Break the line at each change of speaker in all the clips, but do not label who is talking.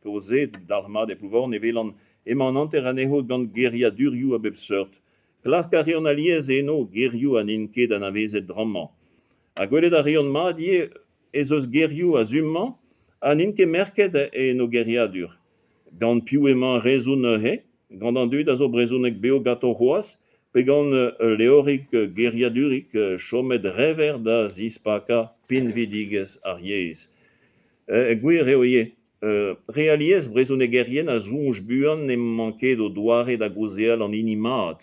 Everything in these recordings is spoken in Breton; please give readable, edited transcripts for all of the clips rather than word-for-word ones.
causé d'armade et pouvoir nevelan emanant eraneho gant geria duriu a bepsurt. Klas karion aliez eno geriu an inke d'an avezet dramman. A gwelet a rion madie ez eus geriu a zumman an inke merket eno geria dur. Gant piou emañ rezoun he, gant an dud a zo brezounek beo gato c'hoaz, pe gant leorik geriadurik chomet rever da zispaka pinvidigez ar yez. Gwir eo ye, realiez brezounek gerien a zonj buan ne manket o doare da gouzeal an inimat.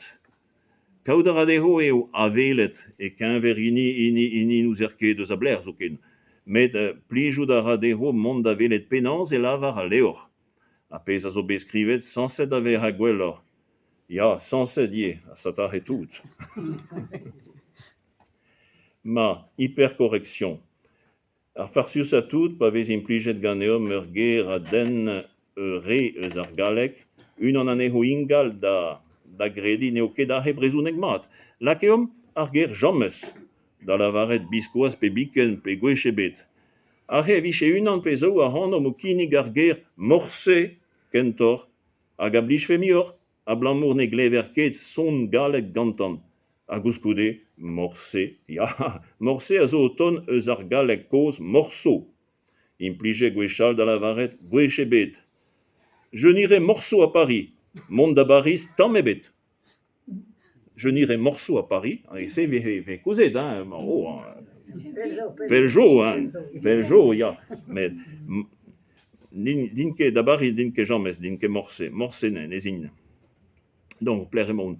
Kaout a radeho eo avelet e kenver ini nouzerket eus a bler zoken, met plijout a radeho mont d'avelet penaz e lavar a leor. A pez a zo beskrivet sanset a ver a gwellor. Ya, sanset ye, a satar e tout. Ma, hypercorrection. Ar farsius a tout, pa vez implijet ganeom ur ger a den re eus ar galek, un an aneho ingal da gredi neo ket ahe brezounek mat. Lakeom ar ger jammes, da lavaret biskoaz pe biken pe gwechebet. Ahe viche unan pe zo a hanom o kinig ar ger morse kentor, hag a blij femior, a blamour ne glever ket son galek gantan. A gouskoude, morse, ya, morse a zo o ton eus ar galek koz morceau. Implije gwechal da lavaret gwechebet. Je n'irai morceau à Paris, mont da Baris tammebet. Je n'irai morceau à Paris, et c'est ve kouzet, hein, oh, Peljo, ya, mais dinke da Baris, dinke jammes, dinke morse ne zin. Donc, pleremon.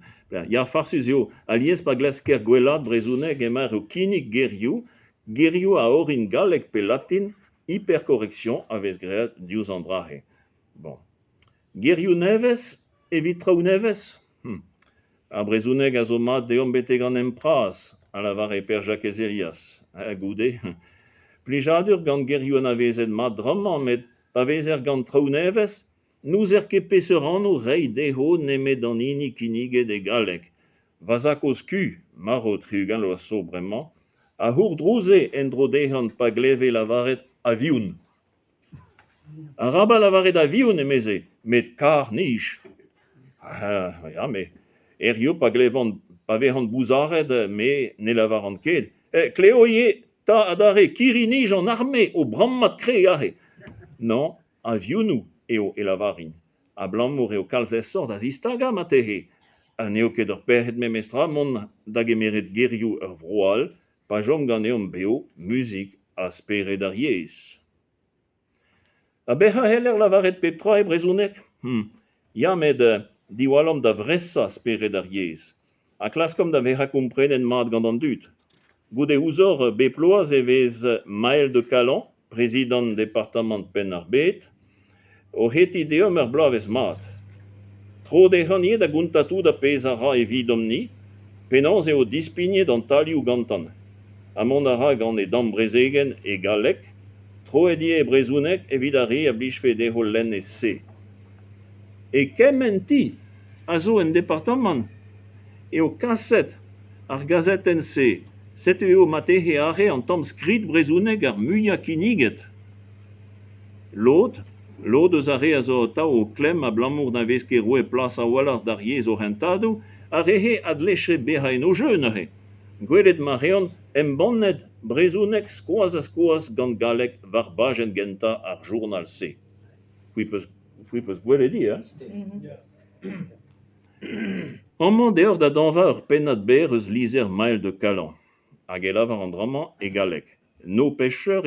Ya farsus eo, aliez pa glasker gwelad brezounek emar o kinig geriou a orin galek pe latin, hypercorrection avez great diouz an drahe. Bon. Geriou nevez, evitraou nevez? A brezounek a zo mat deom bete gant empraz, a lavar e per Jacques Elias. A goude. Plijadur gant geriou an avezet mat dramman, met pa vezer gant traou nevez, nous ket peseran o rei deho nemet an ini kinige de galek. Vazakos ku, maro triugan lo a so bremañ, a hour drouze en dro dehant pa gleve lavaret a vioun. A raba lavaret a vioun emeze, met kar nish. Ya, me erio pa glevant pa vehant bouzaret, me ne lavarant ket. Kleo ye, ta adare kiri nij an arme o brammat kre ahe. Non, a viounou eo e lavarin. A blamour eo kalzesor da zistaga matehe. A neo ket ur perret memestra mon da gemeret geriou ur vroal, pa jom gant eom beo, muzik a speret ar yez. A beha heller lavaret pep tra e brezounek? Ya med diwalom da vressa speret ar yez. A klaskom da vera komprenen mat gant an dud. Goude ouzor beploaz e vez Maël de Calan, président département Pen ar Bet, o heti deom ur blavez mat. Tro dehaniet da guntatou da pez a ra e vidomni, penans eo dispignet an talioù gantan. Amon a ra gant e dambrezegen e galek, tro edie e brezounek evit a re a blij fe deho lenn e se. E kementi a zo en departement, eo kaset ar gazet en se, set eo matehe are an tamm skrit brezounek ar muia kiniget. Lod eus are a zo ta o klem a blamour d'an vez ket roue plas a walar d'ar yez o rentado, a rehe ad leche beha en o jeunere. Gwelet ma reon embannet brezounek skoaz a skoaz gant galek var bajen genta ar journal se. Pui peus gwelet di, Amman deoc'h da danva ur pennad ber eus lizer Maël de Calan, hag e lavar an dramman e galek. No pecheur